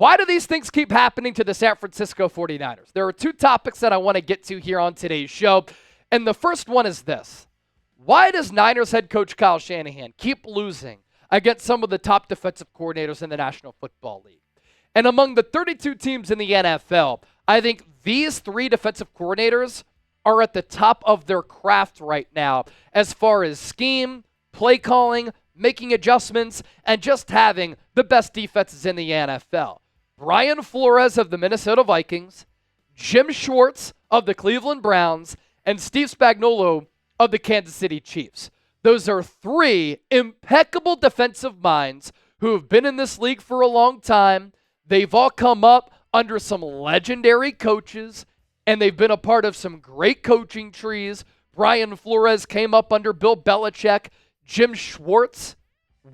Why do these things keep happening to the San Francisco 49ers? There are two topics that I want to get to here on today's show. And the first one is this. Why does Niners head coach Kyle Shanahan keep losing against some of the top defensive coordinators in the National Football League? And among the 32 teams in the NFL, I think these three defensive coordinators are at the top of their craft right now as far as scheme, play calling, making adjustments, and just having the best defenses in the NFL. Brian Flores of the Minnesota Vikings, Jim Schwartz of the Cleveland Browns, and Steve Spagnuolo of the Kansas City Chiefs. Those are three impeccable defensive minds who have been in this league for a long time. They've all come up under some legendary coaches, and they've been a part of some great coaching trees. Brian Flores came up under Bill Belichick. Jim Schwartz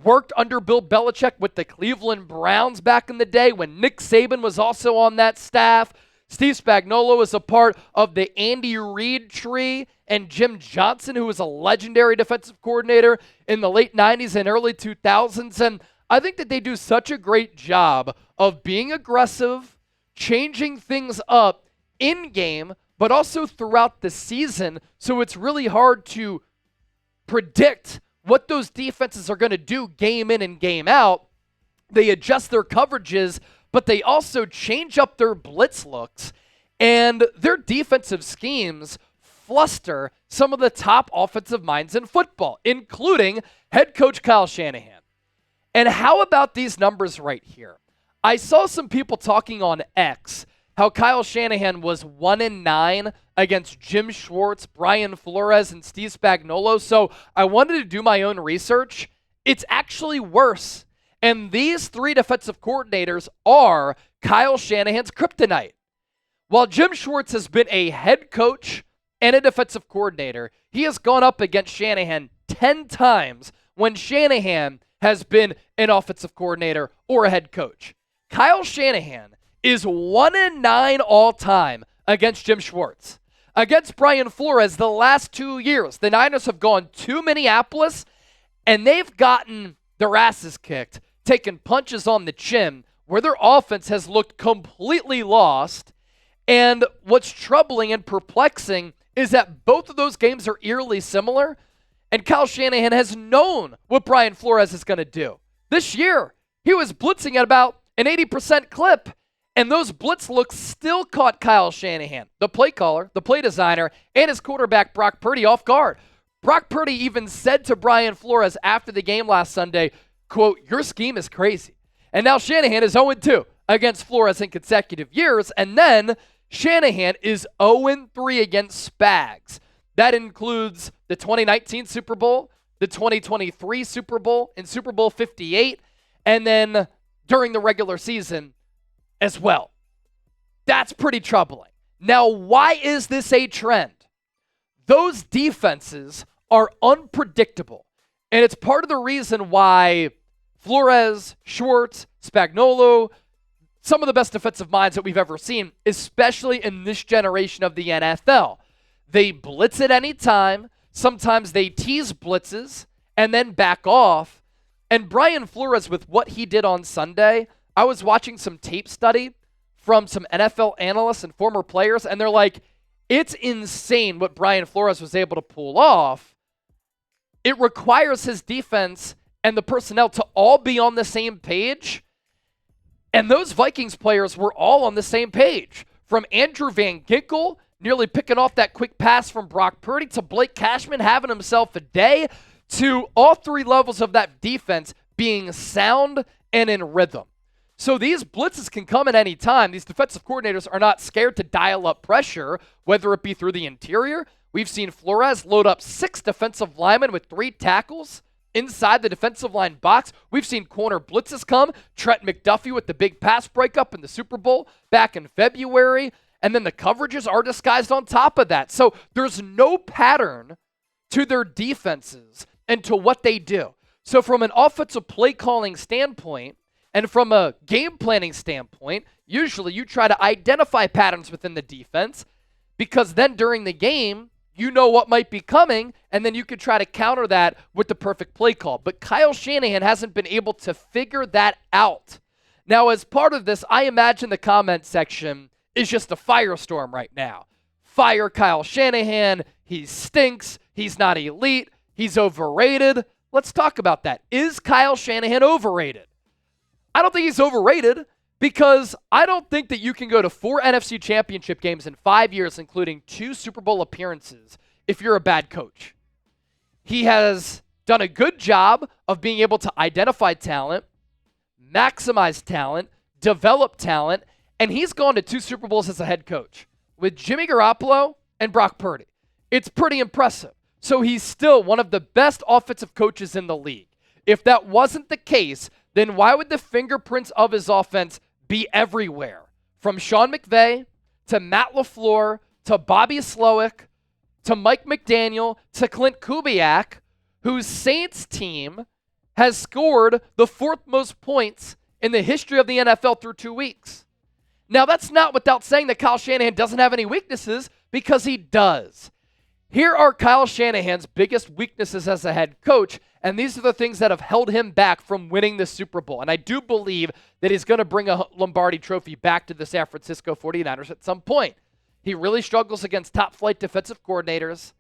worked under Bill Belichick with the Cleveland Browns back in the day when Nick Saban was also on that staff. Steve Spagnuolo is a part of the Andy Reid tree, and Jim Johnson, who was a legendary defensive coordinator in the late 90s and early 2000s. And I think that they do such a great job of being aggressive, changing things up in-game, but also throughout the season. So it's really hard to predict what those defenses are going to do game in and game out. They adjust their coverages, but they also change up their blitz looks, and their defensive schemes fluster some of the top offensive minds in football, including head coach Kyle Shanahan. And how about these numbers right here? I saw some people talking on X how Kyle Shanahan was 1-9 against Jim Schwartz, Brian Flores, and Steve Spagnuolo. So I wanted to do my own research. It's actually worse. And these three defensive coordinators are Kyle Shanahan's kryptonite. While Jim Schwartz has been a head coach and a defensive coordinator, he has gone up against Shanahan 10 times when Shanahan has been an offensive coordinator or a head coach. Kyle Shanahan is 1-9 all time against Jim Schwartz. Against Brian Flores, the last 2 years, the Niners have gone to Minneapolis, and they've gotten their asses kicked, taking punches on the chin, where their offense has looked completely lost. And what's troubling and perplexing is that both of those games are eerily similar, and Kyle Shanahan has known what Brian Flores is going to do. This year, he was blitzing at about an 80% clip, and those blitz looks still caught Kyle Shanahan, the play caller, the play designer, and his quarterback Brock Purdy off guard. Brock Purdy even said to Brian Flores after the game last Sunday, quote, "Your scheme is crazy." And now Shanahan is 0-2 against Flores in consecutive years, and then Shanahan is 0-3 against Spags. That includes the 2019 Super Bowl, the 2023 Super Bowl, and Super Bowl 58, and then during the regular season as well. That's pretty troubling. Now, why is this a trend? Those defenses are unpredictable, and it's part of the reason why Flores, Schwartz, Spagnuolo, some of the best defensive minds that we've ever seen, especially in this generation of the NFL. They blitz at any time. Sometimes they tease blitzes and then back off. And Brian Flores, with what he did on Sunday, I was watching some tape study from some NFL analysts and former players, and they're like, it's insane what Brian Flores was able to pull off. It requires his defense and the personnel to all be on the same page. And those Vikings players were all on the same page. From Andrew Van Ginkel nearly picking off that quick pass from Brock Purdy to Blake Cashman having himself a day, to all three levels of that defense being sound and in rhythm. So these blitzes can come at any time. These defensive coordinators are not scared to dial up pressure, whether it be through the interior. We've seen Flores load up 6 defensive linemen with 3 tackles inside the defensive line box. We've seen corner blitzes come. Trent McDuffie with the big pass breakup in the Super Bowl back in February. And then the coverages are disguised on top of that. So there's no pattern to their defenses and to what they do. So from an offensive play calling standpoint and from a game planning standpoint, usually you try to identify patterns within the defense, because then during the game, you know what might be coming, and then you could try to counter that with the perfect play call. But Kyle Shanahan hasn't been able to figure that out. Now, as part of this, I imagine the comment section is just a firestorm right now. Fire Kyle Shanahan. He stinks. He's not elite. He's overrated. Let's talk about that. Is Kyle Shanahan overrated? I don't think he's overrated because I don't think that you can go to 4 NFC championship games in 5 years, including 2 Super Bowl appearances, if you're a bad coach. He has done a good job of being able to identify talent, maximize talent, develop talent, and he's gone to 2 Super Bowls as a head coach with Jimmy Garoppolo and Brock Purdy. It's pretty impressive. So he's still one of the best offensive coaches in the league. If that wasn't the case, then why would the fingerprints of his offense be everywhere? From Sean McVay to Matt LaFleur to Bobby Slowick to Mike McDaniel to Clint Kubiak, whose Saints team has scored the 4th most points in the history of the NFL through 2 weeks. Now, that's not without saying that Kyle Shanahan doesn't have any weaknesses, because he does. Here are Kyle Shanahan's biggest weaknesses as a head coach, and these are the things that have held him back from winning the Super Bowl. And I do believe that he's going to bring a Lombardi trophy back to the San Francisco 49ers at some point. He really struggles against top-flight defensive coordinators.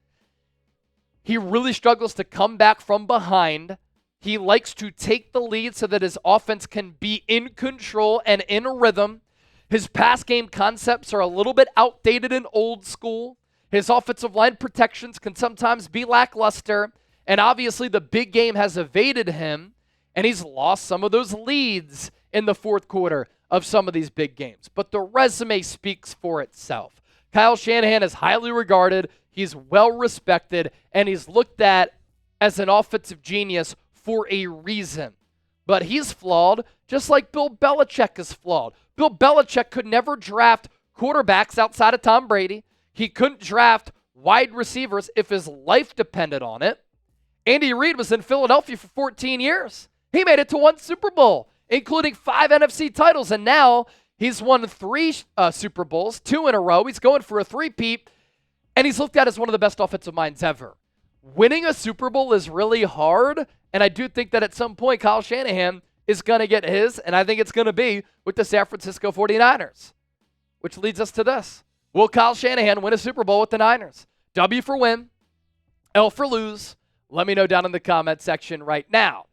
He really struggles to come back from behind. He likes to take the lead so that his offense can be in control and in a rhythm. His pass game concepts are a little bit outdated and old school. His offensive line protections can sometimes be lackluster. And obviously the big game has evaded him, and he's lost some of those leads in the 4th quarter of some of these big games. But the resume speaks for itself. Kyle Shanahan is highly regarded. He's well respected, and he's looked at as an offensive genius for a reason. But he's flawed, just like Bill Belichick is flawed. Bill Belichick could never draft quarterbacks outside of Tom Brady. He couldn't draft wide receivers if his life depended on it. Andy Reid was in Philadelphia for 14 years. He made it to 1 Super Bowl, including 5 NFC titles, and now he's won 3 Super Bowls, 2 in a row. He's going for a 3-peat, and he's looked at as one of the best offensive minds ever. Winning a Super Bowl is really hard, and I do think that at some point Kyle Shanahan is going to get his, and I think it's going to be with the San Francisco 49ers, which leads us to this. Will Kyle Shanahan win a Super Bowl with the Niners? W for win, L for lose. Let me know down in the comment section right now.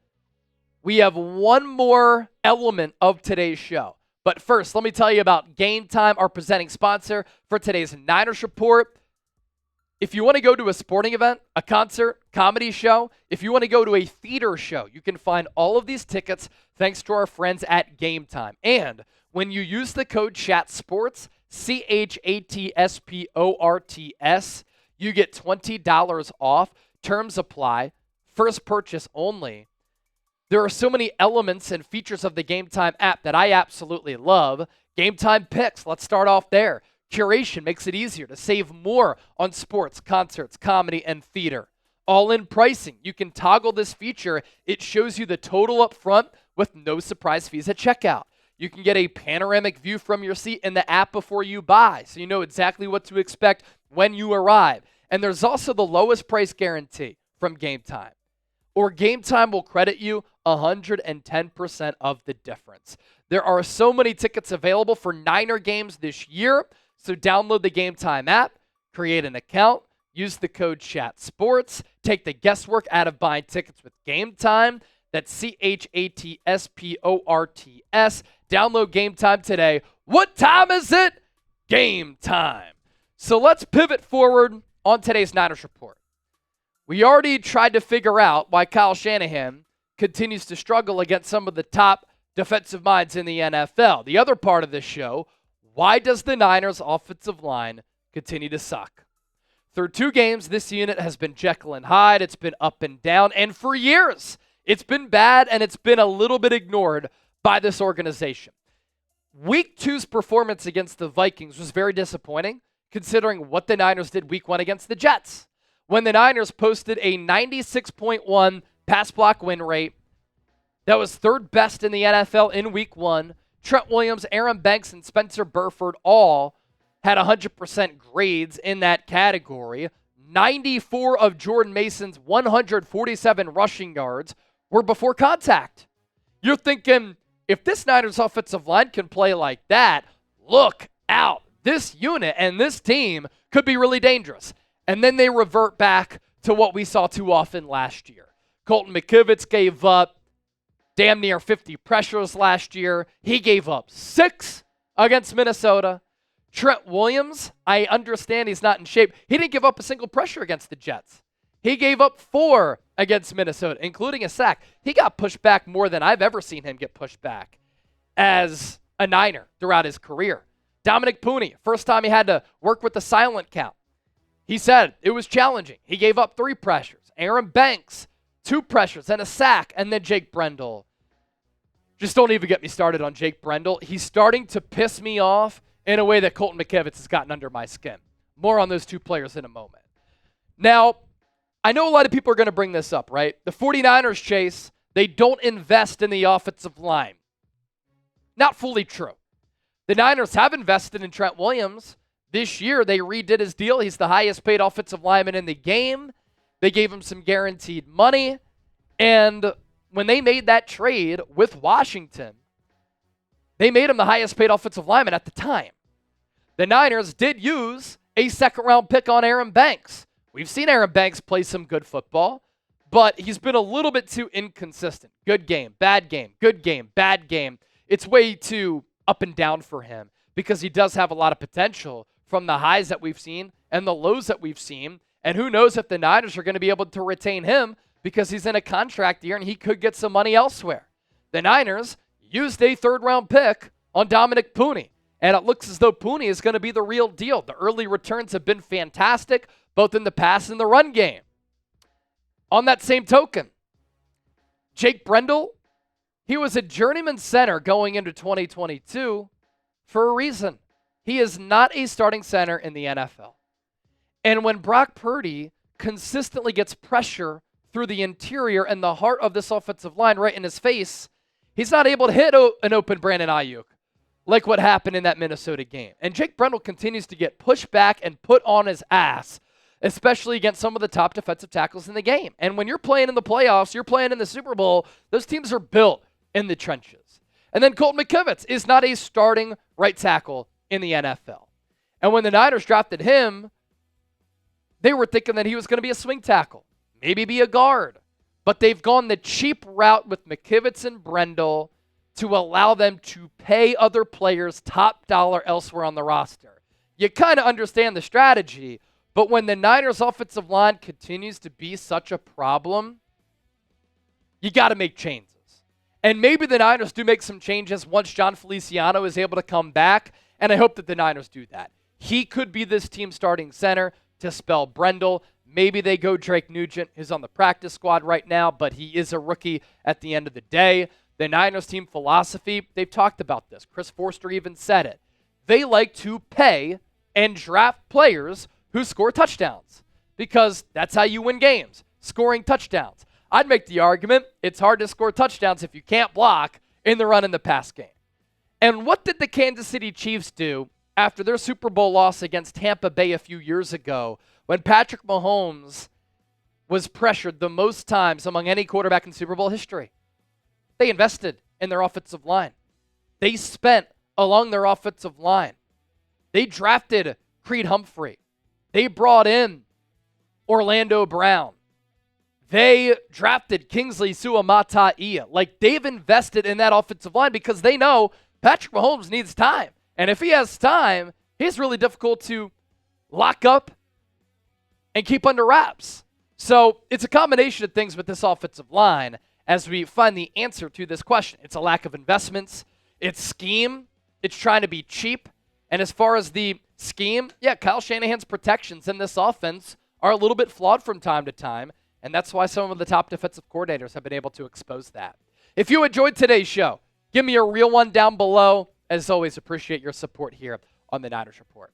We have one more element of today's show. But first, let me tell you about GameTime, our presenting sponsor for today's Niners Report. If you want to go to a sporting event, a concert, comedy show, if you want to go to a theater show, you can find all of these tickets thanks to our friends at GameTime. And when you use the code CHATSPORTS, CHATSPORTS, you get $20 off. Terms apply. First purchase only. There are so many elements and features of the GameTime app that I absolutely love. GameTime Picks, let's start off there. Curation makes it easier to save more on sports, concerts, comedy, and theater. All-in pricing, you can toggle this feature. It shows you the total up front with no surprise fees at checkout. You can get a panoramic view from your seat in the app before you buy, so you know exactly what to expect when you arrive. And there's also the lowest price guarantee from GameTime. Or GameTime will credit you 110% of the difference. There are so many tickets available for Niner games this year, so download the GameTime app, create an account, use the code CHATSPORTS, take the guesswork out of buying tickets with GameTime. That's CHATSPORTS. Download GameTime today. What time is it? Game time. So let's pivot forward on today's Niners Report. We already tried to figure out why Kyle Shanahan continues to struggle against some of the top defensive minds in the NFL. The other part of this show, why does the Niners' offensive line continue to suck? Through 2 games, this unit has been Jekyll and Hyde. It's been up and down, and for years, it's been bad, and it's been a little bit ignored by this organization. Week 2's performance against the Vikings was very disappointing, considering what the Niners did Week 1 against the Jets, when the Niners posted a 96.1 pass block win rate. That was 3rd best in the NFL in Week 1. Trent Williams, Aaron Banks, and Spencer Burford all had 100% grades in that category. 94 of Jordan Mason's 147 rushing yards were before contact. You're thinking, if this Niners offensive line can play like that, look out. This unit and this team could be really dangerous. And then they revert back to what we saw too often last year. Colton McKivitz gave up damn near 50 pressures last year. He gave up 6 against Minnesota. Trent Williams, I understand he's not in shape. He didn't give up a single pressure against the Jets. He gave up 4 against Minnesota, including a sack. He got pushed back more than I've ever seen him get pushed back as a Niner throughout his career. Dominick Puni, first time he had to work with the silent count. He said it was challenging. He gave up 3 pressures. Aaron Banks, 2 pressures and a sack. And then Jake Brendel. Just don't even get me started on Jake Brendel. He's starting to piss me off in a way that Colton McKivitz has gotten under my skin. More on those 2 players in a moment. Now, I know a lot of people are going to bring this up, right? The 49ers, Chase, they don't invest in the offensive line. Not fully true. The Niners have invested in Trent Williams. This year, they redid his deal. He's the highest paid offensive lineman in the game. They gave him some guaranteed money. And when they made that trade with Washington, they made him the highest paid offensive lineman at the time. The Niners did use a second-round pick on Aaron Banks. We've seen Aaron Banks play some good football, but he's been a little bit too inconsistent. Good game, bad game, good game, bad game. It's way too up and down for him because he does have a lot of potential from the highs that we've seen and the lows that we've seen. And who knows if the Niners are going to be able to retain him because he's in a contract year and he could get some money elsewhere. The Niners used a 3rd-round pick on Dominick Puni, and it looks as though Puni is going to be the real deal. The early returns have been fantastic, both in the pass and the run game. On that same token, Jake Brendel, he was a journeyman center going into 2022 for a reason. He is not a starting center in the NFL. And when Brock Purdy consistently gets pressure through the interior and the heart of this offensive line right in his face, he's not able to hit an open Brandon Ayuk like what happened in that Minnesota game. And Jake Brendel continues to get pushed back and put on his ass, especially against some of the top defensive tackles in the game. And when you're playing in the playoffs, you're playing in the Super Bowl, those teams are built in the trenches. And then Colton McKivitz is not a starting right tackle in the NFL. And when the Niners drafted him, they were thinking that he was going to be a swing tackle, maybe be a guard. But they've gone the cheap route with McKivitz and Brendel to allow them to pay other players top dollar elsewhere on the roster. You kind of understand the strategy, but when the Niners' offensive line continues to be such a problem, you got to make changes. And maybe the Niners do make some changes once John Feliciano is able to come back, and I hope that the Niners do that. He could be this team's starting center to spell Brendel. Maybe they go Drake Nugent, who's on the practice squad right now, but he is a rookie at the end of the day. The Niners team philosophy, they've talked about this. Chris Forster even said it. They like to pay and draft players who score touchdowns because that's how you win games, scoring touchdowns. I'd make the argument it's hard to score touchdowns if you can't block in the run and the pass game. And what did the Kansas City Chiefs do after their Super Bowl loss against Tampa Bay a few years ago when Patrick Mahomes was pressured the most times among any quarterback in Super Bowl history? They invested in their offensive line. They spent along their offensive line. They drafted Creed Humphrey. They brought in Orlando Brown. They drafted Kingsley Suamataia. Like, they've invested in that offensive line because they know Patrick Mahomes needs time. And if he has time, he's really difficult to lock up and keep under wraps. So it's a combination of things with this offensive line as we find the answer to this question. It's a lack of investments. It's scheme. It's trying to be cheap. And as far as the scheme, yeah, Kyle Shanahan's protections in this offense are a little bit flawed from time to time. And that's why some of the top defensive coordinators have been able to expose that. If you enjoyed today's show, give me a real one down below. As always, appreciate your support here on the Niners Report.